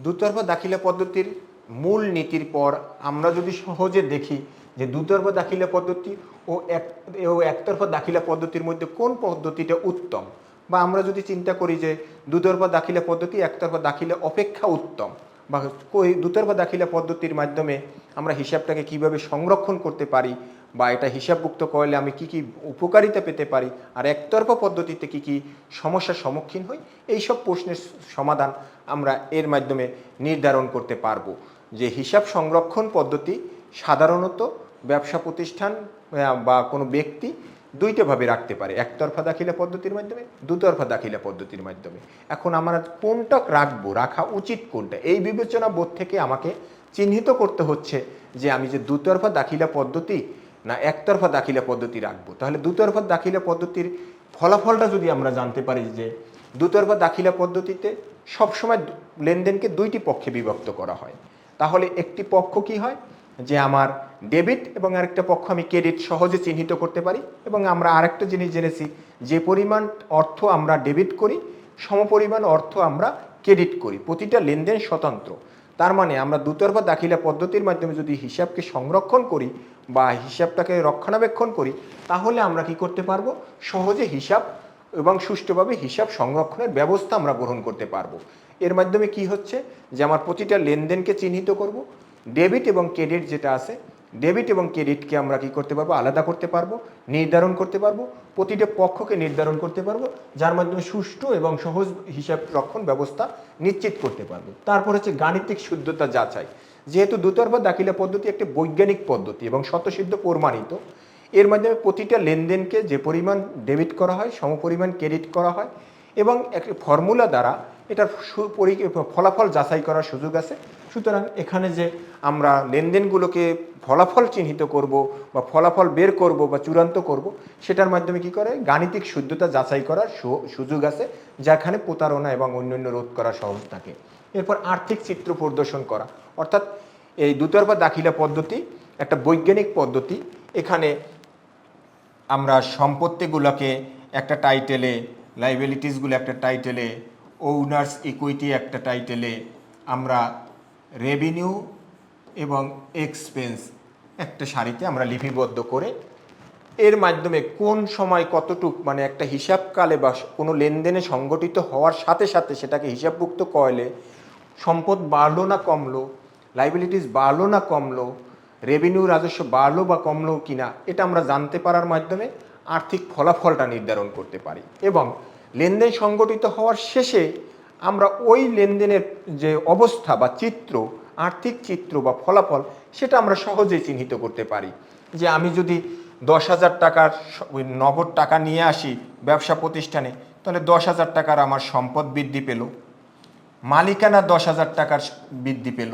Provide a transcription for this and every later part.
দুতরফা দাখিলা পদ্ধতির মূল নীতির পর আমরা যদি সহজে দেখি যে দুতরফা দাখিলা পদ্ধতি ও একতরফা দাখিলা পদ্ধতির মধ্যে কোন পদ্ধতিটা উত্তম, বা আমরা যদি চিন্তা করি যে দুতরফা দাখিলা পদ্ধতি একতরফা দাখিলা অপেক্ষা উত্তম, বা দুতরফা দাখিলা পদ্ধতির মাধ্যমে আমরা হিসাবটাকে কিভাবে সংরক্ষণ করতে পারি, বা এটা হিসাবভুক্ত করলে আমি কি কি উপকারিতা পেতে পারি, আর একতরফা পদ্ধতিতে কি কি সমস্যার সম্মুখীন হই, এইসব প্রশ্নের সমাধান আমরা এর মাধ্যমে নির্ধারণ করতে পারবো। যে হিসাব সংরক্ষণ পদ্ধতি সাধারণত ব্যবসা প্রতিষ্ঠান বা কোনো ব্যক্তি দুইটাভাবে রাখতে পারে, একতরফা দাখিলা পদ্ধতির মাধ্যমে, দুতরফা দাখিলা পদ্ধতির মাধ্যমে। এখন আমরা কোনটা রাখবো, রাখা উচিত কোনটা, এই বিবেচনা বোধ থেকে আমাকে চিহ্নিত করতে হচ্ছে যে আমি যে দুতরফা দাখিলা পদ্ধতি না একতরফা দাখিলা পদ্ধতি রাখবো। তাহলে দুতরফা দাখিলা পদ্ধতির ফলাফলটা যদি আমরা জানতে পারি যে দুতরফা দাখিলা পদ্ধতিতে সবসময় লেনদেনকে দুইটি পক্ষে বিভক্ত করা হয়, তাহলে একটি পক্ষ কি হয় যে আমার ডেবিট এবং আরেকটা পক্ষ আমি ক্রেডিট সহজে চিহ্নিত করতে পারি। এবং আমরা আরেকটা জিনিস জেনেছি, যে পরিমাণ অর্থ আমরা ডেবিট করি সমপরিমাণ অর্থ আমরা ক্রেডিট করি, প্রতিটা লেনদেন স্বতন্ত্র। তার মানে আমরা দুতরফা দাখিলা পদ্ধতির মাধ্যমে যদি হিসাবকে সংরক্ষণ করি বা হিসাবটাকে রক্ষণাবেক্ষণ করি, তাহলে আমরা কি করতে পারবো, সহজে হিসাব এবং সুষ্ঠুভাবে হিসাব সংরক্ষণের ব্যবস্থা আমরা গ্রহণ করতে পারবো। এর মাধ্যমে কি হচ্ছে যে আমার প্রতিটা লেনদেনকে চিহ্নিত করব, ডেবিট এবং ক্রেডিট যেটা আছে, ডেবিট এবং ক্রেডিটকে আমরা কি করতে পারবো, আলাদা করতে পারবো, নির্ধারণ করতে পারবো, প্রতিটা পক্ষকে নির্ধারণ করতে পারবো, যার মাধ্যমে সুষ্ঠু এবং সহজ হিসাব রক্ষণ ব্যবস্থা নিশ্চিত করতে পারবো। তারপর হচ্ছে গাণিতিক শুদ্ধতা যাচাই। যেহেতু দুতরফা দাখিলা পদ্ধতি একটি বৈজ্ঞানিক পদ্ধতি এবং স্বতঃসিদ্ধ প্রমাণিত, এর মাধ্যমে প্রতিটা লেনদেনকে যে পরিমাণ ডেবিট করা হয় সমপরিমাণ ক্রেডিট করা হয়, এবং একটি ফর্মুলা দ্বারা এটার ফলাফল যাচাই করার সুযোগ আছে। সুতরাং এখানে যে আমরা লেনদেনগুলোকে ফলাফল চিহ্নিত করব বা ফলাফল বের করব বা চূড়ান্ত করব, সেটার মাধ্যমে কি করে গাণিতিক শুদ্ধতা যাচাই করার সুযোগ আছে, যেখানে প্রতারণা এবং অন্যান্য রোধ করা সহজ থাকে। এরপর আর্থিক চিত্র প্রদর্শন করা, অর্থাৎ এই দুতরফা দাখিলা পদ্ধতি একটা বৈজ্ঞানিক পদ্ধতি। এখানে আমরা সম্পত্তিগুলোকে একটা টাইটেলে, লাইবিলিটিসগুলো একটা টাইটেলে, ওনার্স ইকুইটি একটা টাইটেলে, আমরা রেভিনিউ এবং এক্সপেন্স একটা সারিতে আমরা লিপিবদ্ধ করে এর মাধ্যমে কোন সময় কতটুক মানে একটা হিসাবকালে বা কোনো লেনদেনে সংগঠিত হওয়ার সাথে সাথে সেটাকে হিসাবভুক্ত করলে সম্পদ বাড়লো না কমলো, লাইবিলিটিস বাড়লো না কমলো, রেভিনিউ রাজস্ব বাড়লো বা কমলো কিনা, এটা আমরা জানতে পারার মাধ্যমে আর্থিক ফলাফলটা নির্ধারণ করতে পারি। এবং লেনদেন সংগঠিত হওয়ার শেষে আমরা ওই লেনদেনের যে অবস্থা বা চিত্র, আর্থিক চিত্র বা ফলাফল, সেটা আমরা সহজেই চিহ্নিত করতে পারি। যে আমি যদি 10,000 টাকার নগদ টাকা নিয়ে আসি ব্যবসা প্রতিষ্ঠানে, তাহলে 10,000 টাকার আমার সম্পদ বৃদ্ধি পেল, মালিকানা 10,000 টাকার বৃদ্ধি পেল।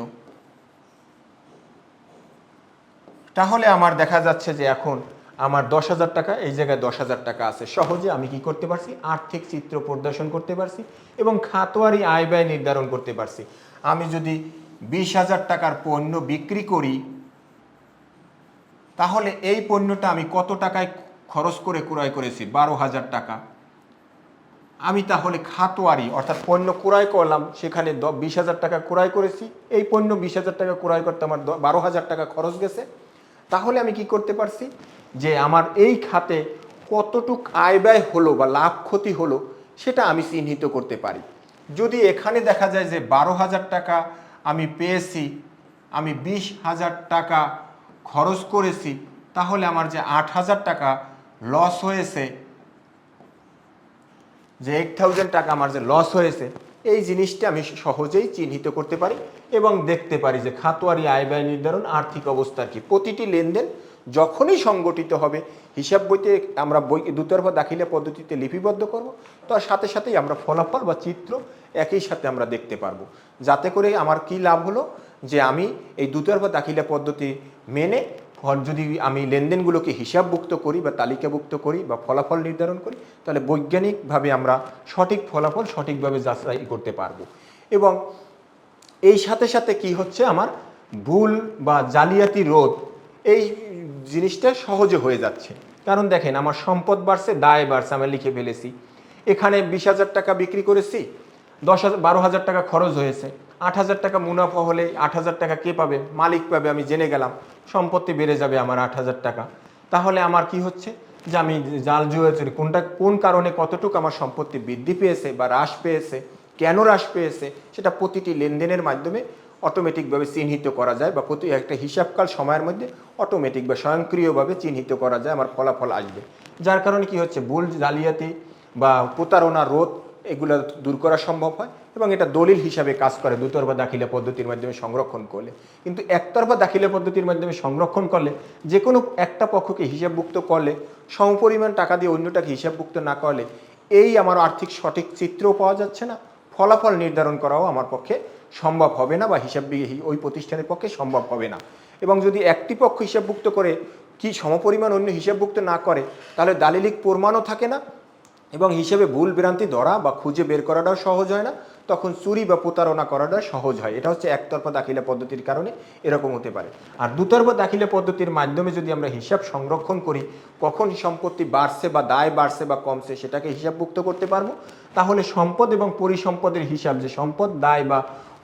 তাহলে আমার দেখা যাচ্ছে যে এখন আমার 10,000 টাকা এই জায়গায় 10,000 টাকা আছে, সহজে আমি কি করতে পারছি, আর্থিক চিত্র প্রদর্শন করতে পারছি এবং খাতোয়ারি আয় ব্যয় নির্ধারণ করতে পারছি। আমি যদি 20,000 টাকার পণ্য বিক্রি করি, তাহলে এই পণ্যটা আমি কত টাকায় খরচ করে ক্রয় করেছি, 12,000 টাকা। আমি তাহলে খাতোয়ারি অর্থাৎ পণ্য ক্রয় করলাম, সেখানে 20,000 টাকা ক্রয় করেছি, এই পণ্য 20,000 টাকা ক্রয় করতে আমার 12,000 টাকা খরচ গেছে। তাহলে আমি কি করতে পারছি যে আমার এই খাতে কতটুক আয় ব্যয় হলো বা লাভ ক্ষতি হলো, সেটা আমি চিহ্নিত করতে পারি। যদি এখানে দেখা যায় যে 12,000 টাকা আমি পেয়েছি, আমি 20,000 টাকা খরচ করেছি, তাহলে আমার যে 8,000 টাকা লস হয়েছে, যে 8,000 টাকা আমার যে লস হয়েছে, এই জিনিসটা আমি সহজেই চিহ্নিত করতে পারি এবং দেখতে পারি যে খাতোয়ারি আয় ব্যয় নির্ধারণ আর্থিক অবস্থার কি। প্রতিটি লেনদেন যখনই সংগঠিত হবে হিসাব বইতে আমরা দুতরফা দাখিলা পদ্ধতিতে লিপিবদ্ধ করব, তার সাথে সাথেই আমরা ফলাফল বা চিত্র একই সাথে আমরা দেখতে পারবো। যাতে করে আমার কি লাভ হলো, যে আমি এই দুতরফা দাখিলা পদ্ধতি মেনে যদি আমি লেনদেনগুলোকে হিসাবভুক্ত করি বা তালিকাভুক্ত করি বা ফলাফল নির্ধারণ করি, তাহলে বৈজ্ঞানিকভাবে আমরা সঠিক ফলাফল সঠিকভাবে যাচাই করতে পারবো। এবং এই সাথে সাথে কি হচ্ছে, আমার ভুল বা জালিয়াতি রোধ, এই জিনিসটা সহজে হয়ে যাচ্ছে। কারণ দেখেন আমার সম্পদ বাড়ছে, দায় বাড়ছে, আমি লিখে ফেলেছি। এখানে 20,000 টাকা বিক্রি করেছি, 12,000 টাকা খরচ হয়েছে। 8,000 টাকা মুনাফা হলে 8,000 টাকা কে পাবে? মালিক পাবে, আমি জেনে গেলাম। সম্পত্তি বেড়ে যাবে আমার 8,000 টাকা। তাহলে আমার কি হচ্ছে যে আমি জাল জুয়া চুরি কোন কারণে কতটুকু আমার সম্পত্তি বৃদ্ধি পেয়েছে বা হ্রাস পেয়েছে, কেন হ্রাস পেয়েছে, সেটা প্রতিটি লেনদেনের মাধ্যমে অটোমেটিকভাবে চিহ্নিত করা যায় বা প্রতি একটা হিসাবকাল সময়ের মধ্যে অটোমেটিক বা স্বয়ংক্রিয়ভাবে চিহ্নিত করা যায়, আমার ফলাফল আসবে। যার কারণে কি হচ্ছে, ভুল, জালিয়াতি বা প্রতারণা রোধ এগুলো দূর করা সম্ভব হয় এবং এটা দলিল হিসাবে কাজ করে দুতরফা দাখিলা পদ্ধতির মাধ্যমে সংরক্ষণ করলে। কিন্তু একতরফা দাখিলা পদ্ধতির মাধ্যমে সংরক্ষণ করলে যে কোনো একটা পক্ষকে হিসাবভুক্ত করলে, সমপরিমাণ টাকা দিয়ে অন্যটাকে হিসাবভুক্ত না করলে এই আমার আর্থিক সঠিক চিত্রও পাওয়া যাচ্ছে না, ফলাফল নির্ধারণ করাও আমার পক্ষে সম্ভব হবে না বা ওই প্রতিষ্ঠানের পক্ষে সম্ভব হবে না। এবং যদি একটি পক্ষ হিসাবভুক্ত করে কি সমপরিমাণ অন্য হিসাবভুক্ত না করে, তাহলে দালিলিক প্রমাণও থাকে না এবং হিসেবে ভুল ভ্রান্তি ধরা বা খুঁজে বের করাটাও সহজ হয় না, তখন চুরি বা প্রতারণা করাটা সহজ হয়। এটা হচ্ছে একতরফা দাখিলা পদ্ধতির কারণে এরকম হতে পারে। আর দুতরফা দাখিলা পদ্ধতির মাধ্যমে যদি আমরা হিসাব সংরক্ষণ করি, কখন সম্পত্তি বাড়ছে বা দায় বাড়ছে বা কমছে সেটাকে হিসাবভুক্ত করতে পারবো, তাহলে সম্পদ এবং পরিসম্পদের হিসাব, যে সম্পদ, দায় বা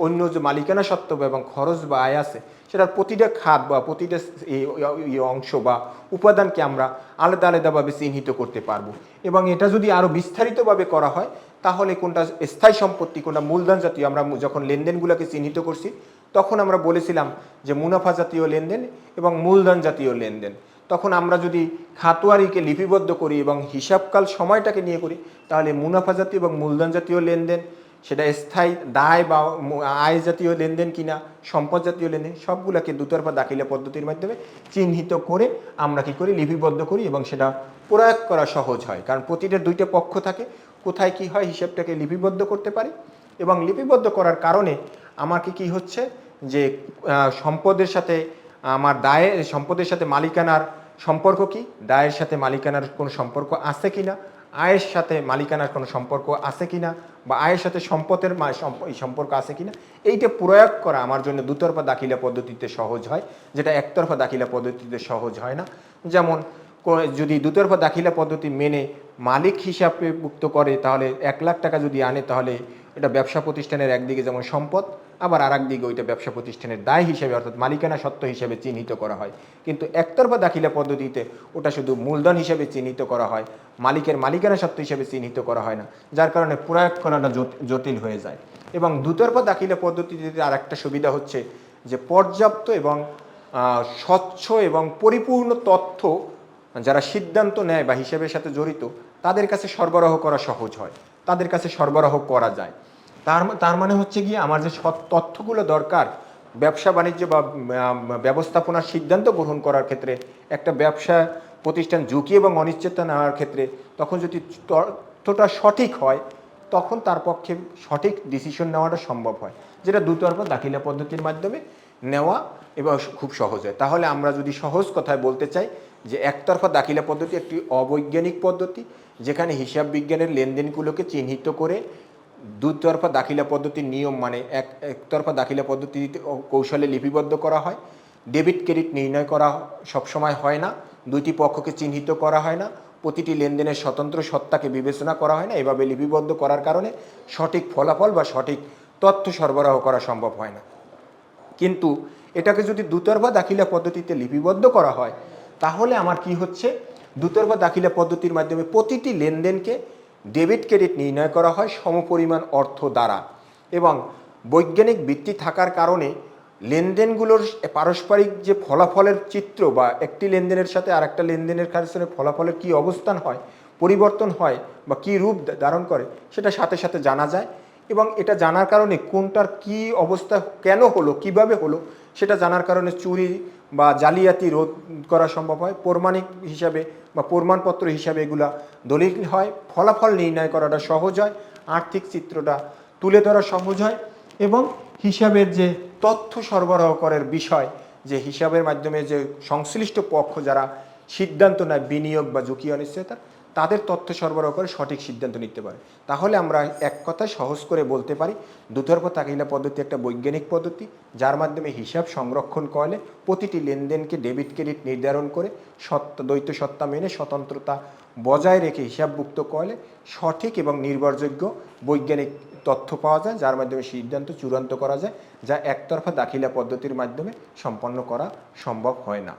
অন্য যে মালিকানা সত্ত্ব এবং খরচ বা আয় আছে, সেটার প্রতিটা খাত বা প্রতিটা অংশ বা উপাদানকে আমরা আলাদা আলাদাভাবে চিহ্নিত করতে পারবো। এবং এটা যদি আরও বিস্তারিতভাবে করা হয়, তাহলে কোনটা স্থায়ী সম্পত্তি, কোনটা মূলধন জাতীয়, আমরা যখন লেনদেনগুলোকে চিহ্নিত করছি তখন আমরা বলেছিলাম যে মুনাফা জাতীয় লেনদেন এবং মূলধন জাতীয় লেনদেন। তখন আমরা যদি খাতোয়ারিকে লিপিবদ্ধ করি এবং হিসাবকাল সময়টাকে নিয়ে করি, তাহলে মুনাফা জাতীয় এবং মূলধন জাতীয় লেনদেন, সেটা স্থায়ী দায় বা আয় জাতীয় লেনদেন কিনা, সম্পদ জাতীয় লেনদেন, সবগুলোকে দুতরফা দাখিলা পদ্ধতির মাধ্যমে চিহ্নিত করে আমরা কি করি, লিপিবদ্ধ করি এবং সেটা প্রয়োগ করা সহজ হয়। কারণ প্রতিটা দুইটা পক্ষ থাকে, কোথায় কি হয় হিসাবটাকে লিপিবদ্ধ করতে পারি। এবং লিপিবদ্ধ করার কারণে আমাকে কি হচ্ছে যে সম্পদের সাথে আমার সম্পদের সাথে মালিকানার সম্পর্ক কি, দায়ের সাথে মালিকানার কোনো সম্পর্ক আছে কিনা, আয়ের সাথে মালিকানার কোনো সম্পর্ক আছে কিনা, বা আয়ের সাথে সম্পদের সম্পর্ক আছে কিনা, এইটা প্রয়োগ করা আমার জন্য দুতরফা দাখিলা পদ্ধতিতে সহজ হয়, যেটা একতরফা দাখিলা পদ্ধতিতে সহজ হয় না। যেমন যদি দুতরফা দাখিলা পদ্ধতি মেনে মালিক হিসাবে ভুক্ত করে, তাহলে 1,00,000 টাকা যদি আনে, তাহলে এটা ব্যবসা প্রতিষ্ঠানের একদিকে যেমন সম্পদ, আবার আর একদিকে ওইটা ব্যবসা প্রতিষ্ঠানের দায় হিসেবে অর্থাৎ মালিকানা সত্ত্ব হিসেবে চিহ্নিত করা হয়। কিন্তু একতরফা দাখিলা পদ্ধতিতে ওটা শুধু মূলধন হিসেবে চিহ্নিত করা হয়, মালিকের মালিকানা সত্ত্ব হিসেবে চিহ্নিত করা হয় না, যার কারণে প্রয়োগ করাটা জটিল হয়ে যায়। এবং দুতরফা দাখিলা পদ্ধতিতে আর একটা সুবিধা হচ্ছে যে পর্যাপ্ত এবং স্বচ্ছ এবং পরিপূর্ণ তথ্য যারা সিদ্ধান্ত নেয় বা হিসেবের সাথে জড়িত তাদের কাছে সরবরাহ করা সহজ হয়, তাদের কাছে সরবরাহ করা যায়। তার মানে হচ্ছে গিয়ে আমার যে তথ্যগুলো দরকার ব্যবসা বাণিজ্য বা ব্যবস্থাপনার সিদ্ধান্ত গ্রহণ করার ক্ষেত্রে, একটা ব্যবসা প্রতিষ্ঠান ঝুঁকি এবং অনিশ্চয়তা নেওয়ার ক্ষেত্রে, তখন যদি তথ্যটা সঠিক হয়, তখন তার পক্ষে সঠিক ডিসিশন নেওয়াটা সম্ভব হয়, যেটা দুতরফা দাখিলা পদ্ধতির মাধ্যমে নেওয়া এবং খুব সহজ হয়। তাহলে আমরা যদি সহজ কথায় বলতে চাই যে একতরফা দাখিলা পদ্ধতি একটি অবৈজ্ঞানিক পদ্ধতি, যেখানে হিসাব বিজ্ঞানের লেনদেনগুলোকে চিহ্নিত করে দুতরফা দাখিলা পদ্ধতির নিয়ম মানে একতরফা দাখিলা পদ্ধতিতে কৌশলে লিপিবদ্ধ করা হয়। ডেবিট ক্রেডিট নির্ণয় করা সবসময় হয় না, দুইটি পক্ষকে চিহ্নিত করা হয় না, প্রতিটি লেনদেনের স্বতন্ত্র সত্তাকে বিবেচনা করা হয় না। এভাবে লিপিবদ্ধ করার কারণে সঠিক ফলাফল বা সঠিক তথ্য সরবরাহ করা সম্ভব হয় না। কিন্তু এটাকে যদি দুতরফা দাখিলা পদ্ধতিতে লিপিবদ্ধ করা হয়, তাহলে আমার কি হচ্ছে, দুতরফা দাখিলা পদ্ধতির মাধ্যমে প্রতিটি লেনদেনকে ডেবিট ক্রেডিট নির্ণয় করা হয় সমপরিমাণ অর্থ দ্বারা। এবং বৈজ্ঞানিক ভিত্তি থাকার কারণে লেনদেনগুলোর পারস্পরিক যে ফলাফলের চিত্র বা একটি লেনদেনের সাথে আর একটা লেনদেনের কারণে ফলাফলের কী অবস্থান হয়, পরিবর্তন হয় বা কী রূপ ধারণ করে, সেটা সাথে সাথে জানা যায়। এবং এটা জানার কারণে কোনটার কি অবস্থা কেন হলো, কিভাবে হলো, সেটা জানার কারণে চুরি বা জালিয়াতি রোধ করা সম্ভব হয়। প্রমাণিক হিসাবে বা প্রমাণপত্র হিসাবে এগুলা দলিল হয়, ফলাফল নির্ণয় করাটা সহজ হয়, আর্থিক চিত্রটা তুলে ধরা সহজ হয় এবং হিসাবের যে তথ্য সরবরাহ করার বিষয়, যে হিসাবের মাধ্যমে যে সংশ্লিষ্ট পক্ষ যারা সিদ্ধান্ত নেয় বিনিয়োগ বা ঝুঁকি অনিশ্চয়তা, তাদের তথ্য সরবরাহ করে সঠিক সিদ্ধান্ত নিতে পারে। তাহলে আমরা এক কথায় সহজ করে বলতে পারি দুতরফা দাখিলা পদ্ধতি একটা বৈজ্ঞানিক পদ্ধতি, যার মাধ্যমে হিসাব সংরক্ষণ করলে প্রতিটি লেনদেনকে ডেবিট ক্রেডিট নির্ধারণ করে দ্বৈত সত্তা মেনে স্বতন্ত্রতা বজায় রেখে হিসাবভুক্ত করলে সঠিক এবং নির্ভরযোগ্য বৈজ্ঞানিক তথ্য পাওয়া যায়, যার মাধ্যমে সিদ্ধান্ত চূড়ান্ত করা যায়, যা একতরফা দাখিলা পদ্ধতির মাধ্যমে সম্পন্ন করা সম্ভব হয় না।